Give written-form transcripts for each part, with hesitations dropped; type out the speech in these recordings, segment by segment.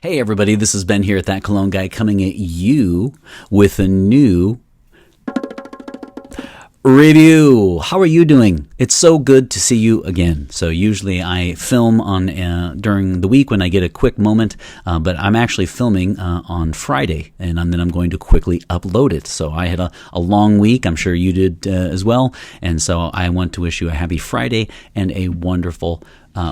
Hey everybody, this is Ben here at That Cologne Guy coming at you with a new review. How are you doing? It's so good to see you again. So usually I film on during the week when I get a quick moment, but I'm actually filming on Friday, and then I'm going to quickly upload it. So I had a long week. I'm sure you did as well, and so I want to wish you a happy Friday and a wonderful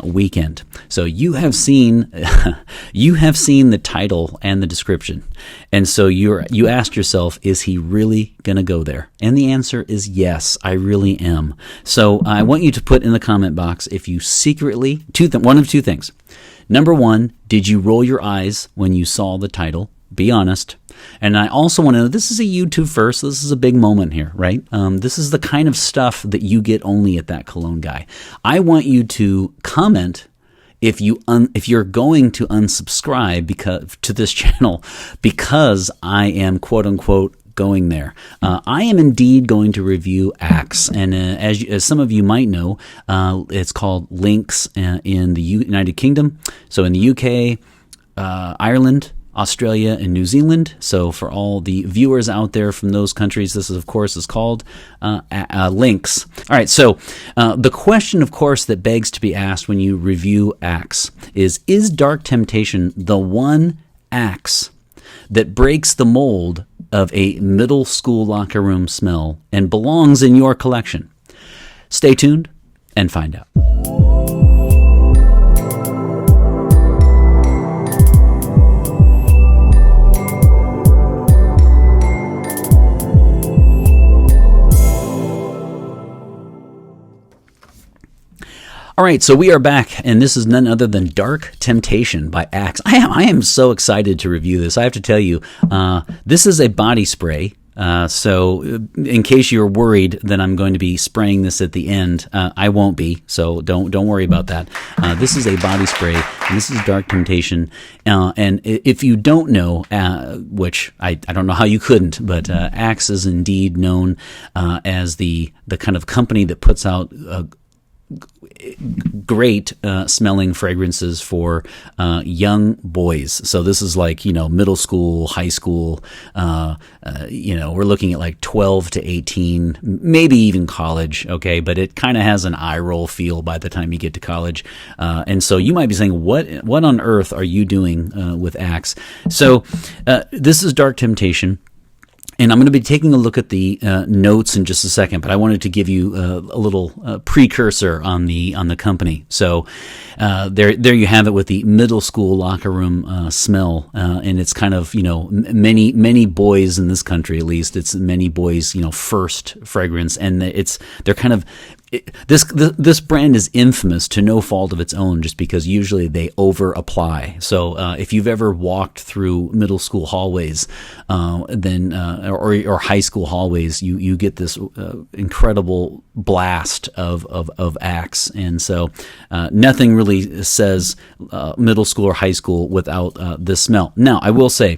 weekend. So you have seen the title and the description, and so you asked yourself, is he really gonna go there? And the answer is yes, I really am. So I want you to put in the comment box if you secretly one of two things. Number one, did you roll your eyes when you saw the title? Be honest. And I also want to know, this is a YouTube first. This is a big moment here, right? This is the kind of stuff that you get only at That Cologne Guy. I want you to comment if you're going to unsubscribe to this channel because I am quote unquote going there. I am indeed going to review Axe, and as some of you might know, it's called Lynx in the United Kingdom. So in the UK, Ireland, Australia, and New Zealand. So for all the viewers out there from those countries, this is, of course, is called Lynx. All right, so the question, of course, that begs to be asked when you review Axe is Dark Temptation the one Axe that breaks the mold of a middle school locker room smell and belongs in your collection? Stay tuned and find out. All right, so we are back, and this is none other than Dark Temptation by Axe. I am so excited to review this. I have to tell you, this is a body spray. So in case you're worried that I'm going to be spraying this at the end, I won't be, so don't worry about that. This is a body spray, and this is Dark Temptation. And if you don't know, which I don't know how you couldn't, but Axe is indeed known as the kind of company that puts out great smelling fragrances for young boys. So this is like, middle school, high school, we're looking at like 12 to 18, maybe even college, okay? But it kind of has an eye roll feel by the time you get to college. And so you might be saying, what on earth are you doing with Axe? So this is Dark Temptation. And I'm going to be taking a look at the notes in just a second, but I wanted to give you a little precursor on the company. So there you have it with the middle school locker room smell, and it's kind of many boys in this country, at least it's many boys first fragrance, and they're kind of. This brand is infamous to no fault of its own, just because usually they over apply. So if you've ever walked through middle school hallways, or high school hallways, you get this incredible blast of Axe, and so nothing really says middle school or high school without this smell. Now, I will say,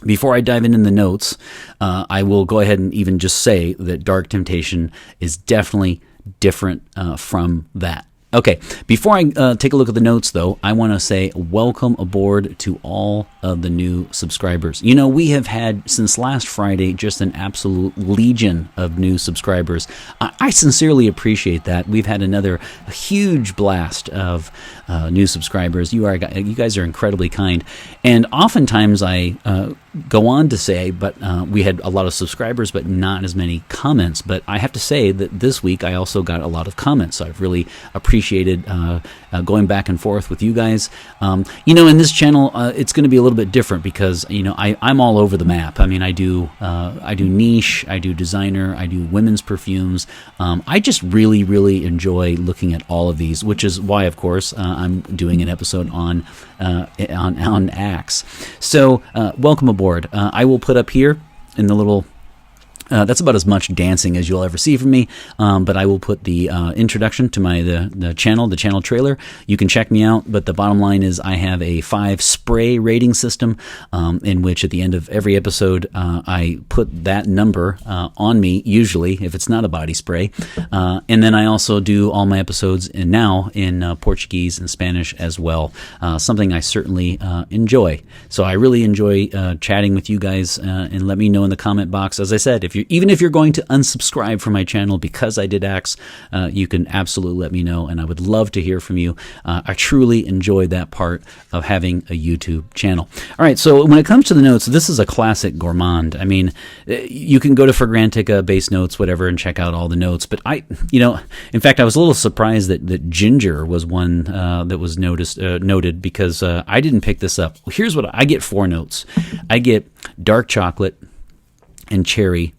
before I dive in the notes, I will go ahead and even just say that Dark Temptation is definitely different from that. Okay, before I take a look at the notes, though, I want to say welcome aboard to all of the new subscribers. We have had, since last Friday, just an absolute legion of new subscribers. I sincerely appreciate that. We've had another huge blast of new subscribers. You guys are incredibly kind. And oftentimes I go on to say, but we had a lot of subscribers, but not as many comments. But I have to say that this week I also got a lot of comments. So I've really appreciated going back and forth with you guys. In this channel, it's going to be a little bit different because I'm all over the map. I mean, I do niche, I do designer, I do women's perfumes. I just really enjoy looking at all of these, which is why, of course, I'm doing an episode on Axe. So welcome aboard. I will put up here in the little That's about as much dancing as you'll ever see from me, but I will put the introduction to the channel trailer. You can check me out, but the bottom line is I have a 5 spray rating system in which at the end of every episode I put that number on me, usually, if it's not a body spray. And then I also do all my episodes now in Portuguese and Spanish as well, something I certainly enjoy. So I really enjoy chatting with you guys, and let me know in the comment box. As I said, even if you're going to unsubscribe from my channel because I did Axe, you can absolutely let me know, and I would love to hear from you. I truly enjoy that part of having a YouTube channel. All right, so when it comes to the notes, this is a classic gourmand. I mean, you can go to Fragrantica, Base Notes, whatever, and check out all the notes. But in fact, I was a little surprised that ginger was one that was noted because I didn't pick this up. Here's what I get: 4 notes. I get dark chocolate and cherry,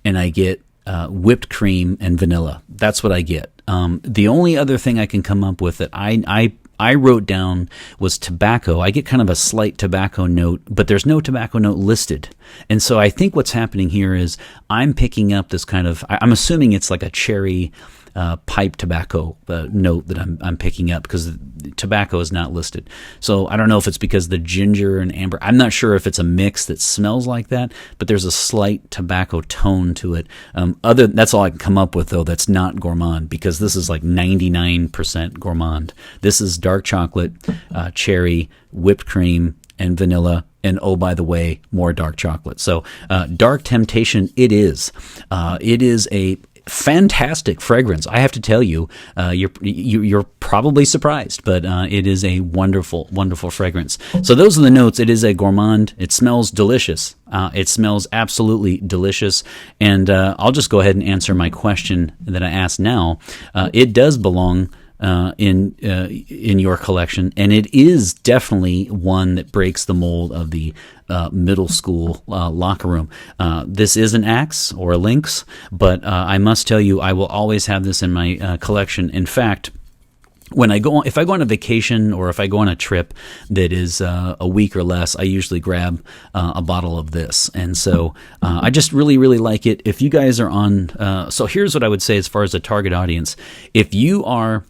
and I get whipped cream and vanilla. That's what I get. The only other thing I can come up with that I wrote down was tobacco. I get kind of a slight tobacco note, but there's no tobacco note listed. And so I think what's happening here is I'm picking up this kind of, I'm assuming it's like a cherry pipe tobacco note that I'm picking up, because tobacco is not listed. So I don't know if it's because the ginger and amber, I'm not sure if it's a mix that smells like that, but there's a slight tobacco tone to it. That's all I can come up with, though, that's not gourmand, because this is like 99% gourmand. This is dark chocolate, cherry, whipped cream, and vanilla. And oh, by the way, more dark chocolate. So Dark Temptation, it is. It is a fantastic fragrance. I have to tell you, you're probably surprised, but it is a wonderful, wonderful fragrance. So those are the notes. It is a gourmand. It smells delicious. It smells absolutely delicious. And I'll just go ahead and answer my question that I asked now. It does belong in your collection, and it is definitely one that breaks the mold of the middle school locker room. This is an Axe or a Lynx, but I must tell you, I will always have this in my collection. In fact, if I go on a vacation or if I go on a trip that is a week or less, I usually grab a bottle of this. And so I just really, really like it. If you guys are on, so here's what I would say as far as the target audience. If you are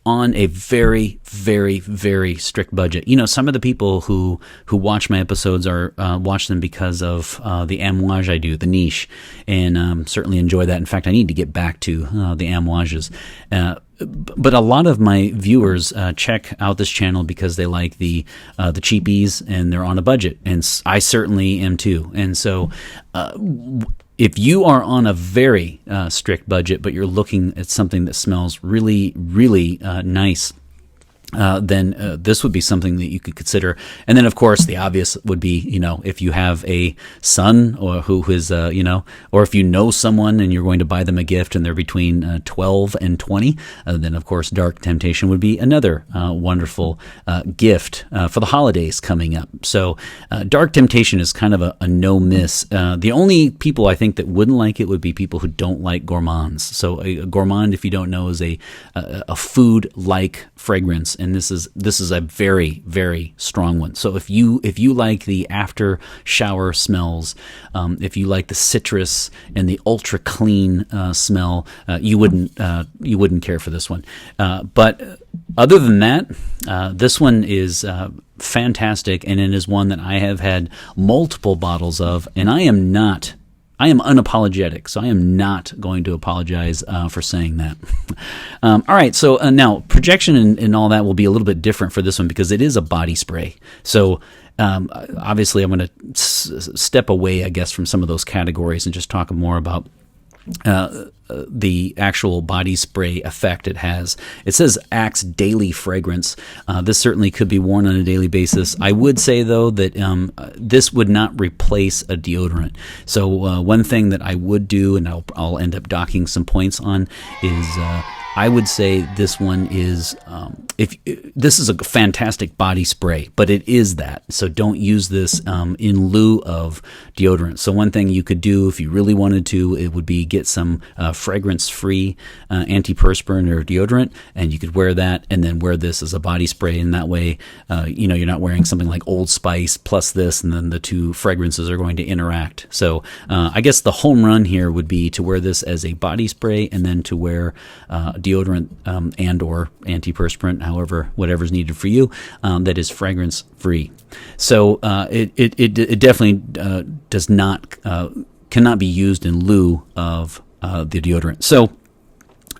on a very, very, very strict budget. Some of the people who watch my episodes watch them because of the amouage I do, the niche, and certainly enjoy that. In fact, I need to get back to the amouages. But a lot of my viewers check out this channel because they like the cheapies and they're on a budget, and I certainly am too. And so if you are on a very strict budget, but you're looking at something that smells really, really nice, then this would be something that you could consider. And then, of course, the obvious would be, if you have a son or who is, or if you know someone and you're going to buy them a gift and they're between 12 and 20, then, of course, Dark Temptation would be another wonderful gift for the holidays coming up. So Dark Temptation is kind of a no-miss. The only people I think that wouldn't like it would be people who don't like gourmands. So a gourmand, if you don't know, is a food-like fragrance. And this is a very, very strong one. So if you like the after shower smells, if you like the citrus and the ultra clean smell, you wouldn't care for this one. But other than that, this one is fantastic, and it is one that I have had multiple bottles of, and I am unapologetic, so I am not going to apologize for saying that. All right, so now projection and all that will be a little bit different for this one because it is a body spray. So obviously I'm going to step away, I guess, from some of those categories and just talk more about the actual body spray effect it has. It says Axe Daily Fragrance. This certainly could be worn on a daily basis. I would say, though, that this would not replace a deodorant. So one thing that I would do, and I'll end up docking some points on, is I would say this one is this is a fantastic body spray, but it is that. So don't use this in lieu of deodorant. So one thing you could do if you really wanted to, it would be get some fragrance-free antiperspirant or deodorant, and you could wear that and then wear this as a body spray. And that way, you're not wearing something like Old Spice plus this, and then the two fragrances are going to interact. So I guess the home run here would be to wear this as a body spray and then to wear deodorant and or antiperspirant, whatever's needed for you, that is fragrance free. So it definitely cannot be used in lieu of the deodorant. So,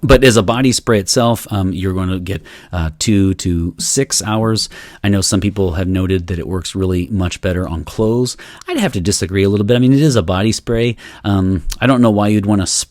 but as a body spray itself, you're going to get 2 to 6 hours. I know some people have noted that it works really much better on clothes. I'd have to disagree a little bit. I mean, it is a body spray. I don't know why you'd want to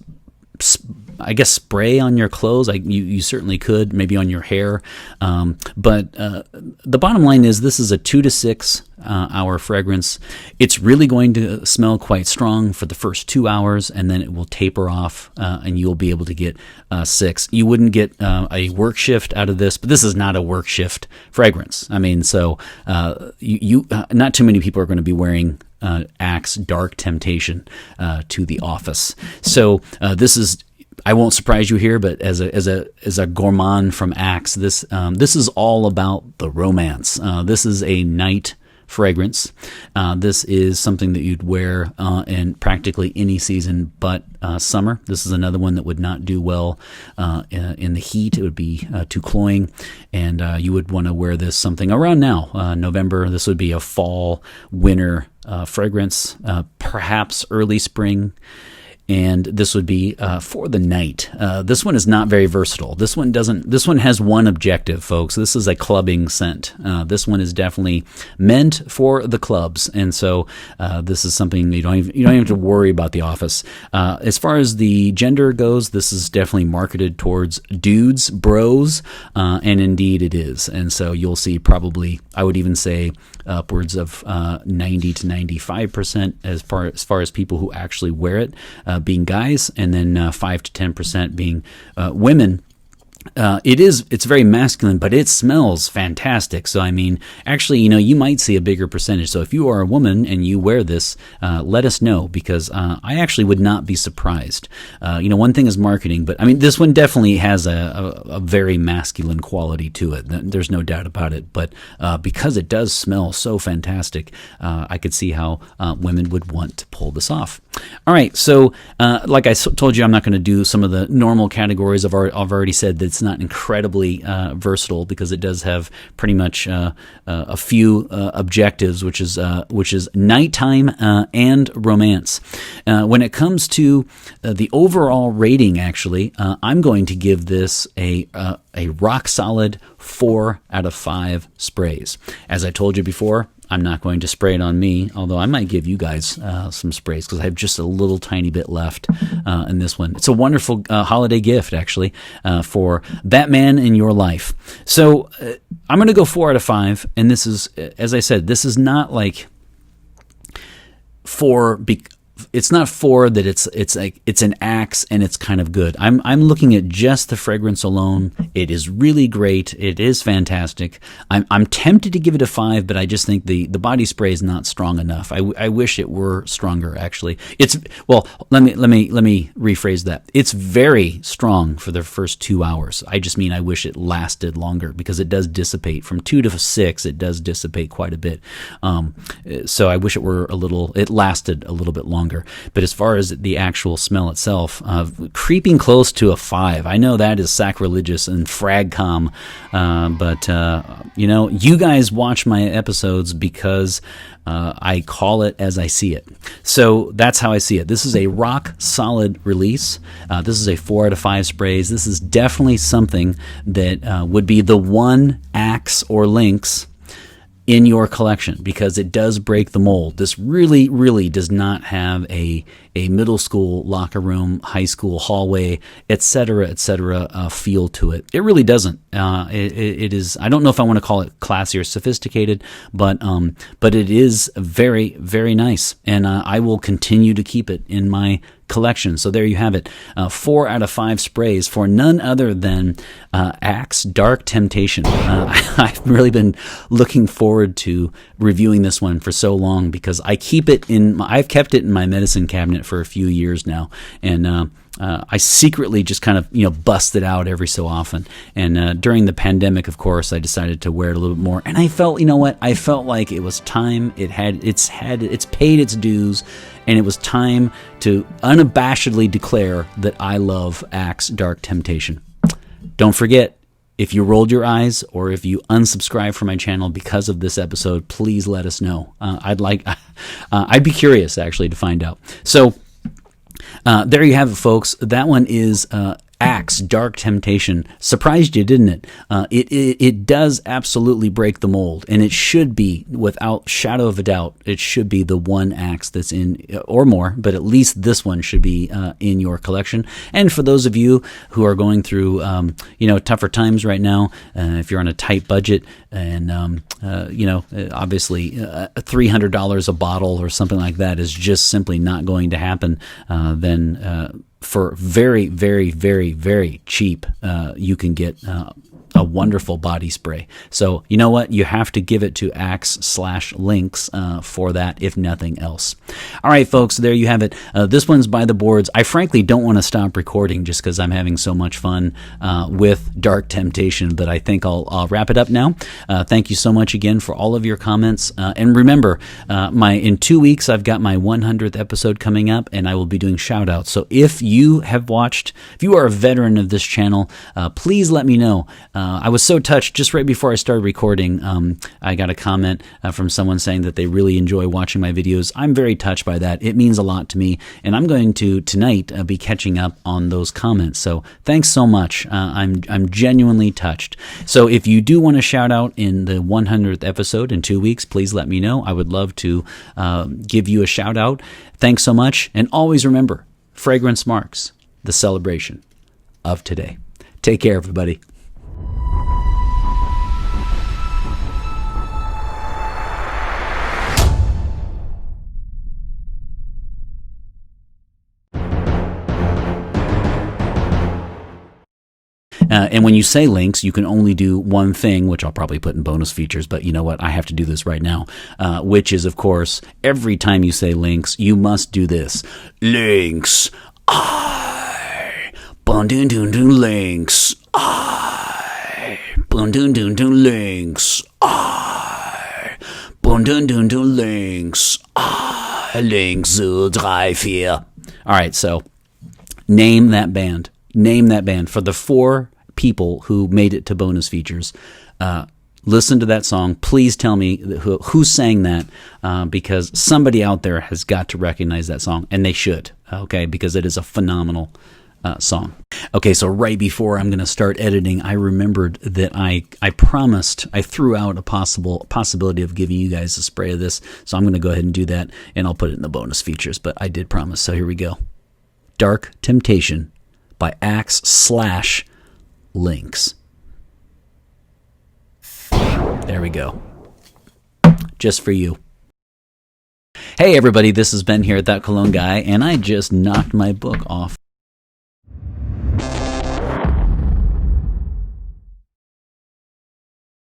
I guess spray on your clothes. You certainly could, maybe on your hair. But the bottom line is this is a 2 to 6 hour fragrance. It's really going to smell quite strong for the first 2 hours, and then it will taper off, and you'll be able to get 6. You wouldn't get a work shift out of this, but this is not a work shift fragrance. I mean, so not too many people are going to be wearing Axe Dark Temptation to the office. So this is, I won't surprise you here, but as a gourmand from Axe, this is all about the romance. This is a night fragrance. This is something that you'd wear in practically any season but summer. This is another one that would not do well in the heat. It would be too cloying, and you would want to wear this something around now, November. This would be a fall, winter fragrance, perhaps early spring. And this would be for the night. This one is not very versatile. This one has one objective, folks. This is a clubbing scent. This one is definitely meant for the clubs, and so this is something you don't even have to worry about the office. As far as the gender goes, this is definitely marketed towards dudes, bros, and indeed it is. And so you'll see probably, I would even say, upwards of 90 to 95% as far as people who actually wear it being guys, and then 5 to 10% being women. It's very masculine, but it smells fantastic. So, I mean, actually, you might see a bigger percentage. So if you are a woman and you wear this, let us know, because I actually would not be surprised. One thing is marketing, but I mean, this one definitely has a very masculine quality to it. There's no doubt about it. But because it does smell so fantastic, I could see how women would want to pull this off. All right, so like I told you, I'm not going to do some of the normal categories. I've already said that it's not incredibly versatile, because it does have pretty much a few objectives, which is nighttime and romance. When it comes to the overall rating, actually, I'm going to give this a rock solid 4 out of 5 sprays. As I told you before, I'm not going to spray it on me, although I might give you guys some sprays, because I have just a little tiny bit left in this one. It's a wonderful holiday gift, actually, for Batman in your life. So I'm going to go 4 out of 5, and this is, as I said, this is not like it's not for that it's an Axe and it's kind of good. I'm looking at just the fragrance alone. It is really great. It is fantastic. I'm tempted to give it a 5, but I just think the body spray is not strong enough. I wish it were stronger, actually. Let me rephrase that. It's very strong for the first 2 hours. I just mean I wish it lasted longer, because it does dissipate from 2 to 6. It does dissipate quite a bit. So I wish it lasted a little bit longer. But as far as the actual smell itself, creeping close to a 5. I know that is sacrilegious and fragcom, but you guys watch my episodes because I call it as I see it. So that's how I see it. This is a rock solid release. This is a 4 out of 5 sprays. This is definitely something that would be the one Axe or Lynx in your collection, because it does break the mold. This really, really does not have a middle school locker room, high school hallway, etc., feel to it. It really doesn't. It is. I don't know if I want to call it classy or sophisticated, but it is very, very nice, and I will continue to keep it in my collection. So there you have it. 4 out of 5 sprays for none other than Axe Dark Temptation. I've really been looking forward to reviewing this one for so long because I've kept it in my medicine cabinet for a few years now, and I secretly just kind of, bust it out every so often. And during the pandemic, of course, I decided to wear it a little bit more. And I felt, I felt like it was time. It's paid its dues, and it was time to unabashedly declare that I love Axe Dark Temptation. Don't forget, if you rolled your eyes or if you unsubscribe from my channel because of this episode, please let us know. I'd be curious actually to find out. So. There you have it, folks. That one is Axe Dark Temptation. Surprised you, didn't it? It does absolutely break the mold, and it should be, without shadow of a doubt, it should be the one Axe that's in, or more, but at least this one should be in your collection. And for those of you who are going through, tougher times right now, if you're on a tight budget, and obviously $300 a bottle or something like that is just simply not going to happen, then for very, very, very, very cheap, you can get a wonderful body spray. So you know what? You have to give it to Axe/Lynx for that, if nothing else. All right, folks, there you have it. This one's by the boards. I frankly don't want to stop recording just because I'm having so much fun with Dark Temptation, but I think I'll wrap it up now. Thank you so much again for all of your comments. And remember, in 2 weeks, I've got my 100th episode coming up, and I will be doing shout outs. So if you are a veteran of this channel, please let me know. I was so touched just right before I started recording. I got a comment from someone saying that they really enjoy watching my videos. I'm very touched by that. It means a lot to me, and I'm going to tonight be catching up on those comments. So thanks so much. I'm genuinely touched. So if you do want to shout out in the 100th episode in 2 weeks, please let me know. I would love to give you a shout out. Thanks so much, and always remember, fragrance marks the celebration of today. Take care, everybody. And when you say Lynx, you can only do one thing, which I'll probably put in bonus features, but you know what? I have to do this right now, which is, of course, every time you say Lynx, you must do this. Lynx. I. Bun dun dun dun Lynx. I. Bun dun dun dun Lynx. I. Bun dun dun dun Lynx. I. Lynx 3, 4. All right, so name that band. Name that band. For the 4 people who made it to bonus features, listen to that song. Please tell me who sang that, because somebody out there has got to recognize that song, and they should, okay, because it is a phenomenal song. Okay, so right before I'm going to start editing, I remembered that I threw out a possibility of giving you guys a spray of this, so I'm going to go ahead and do that, and I'll put it in the bonus features, but I did promise, so here we go. Dark Temptation by Axe/Lynx. There we go. Just for you. Hey everybody, this is Ben here at That Cologne Guy, and I just knocked my book off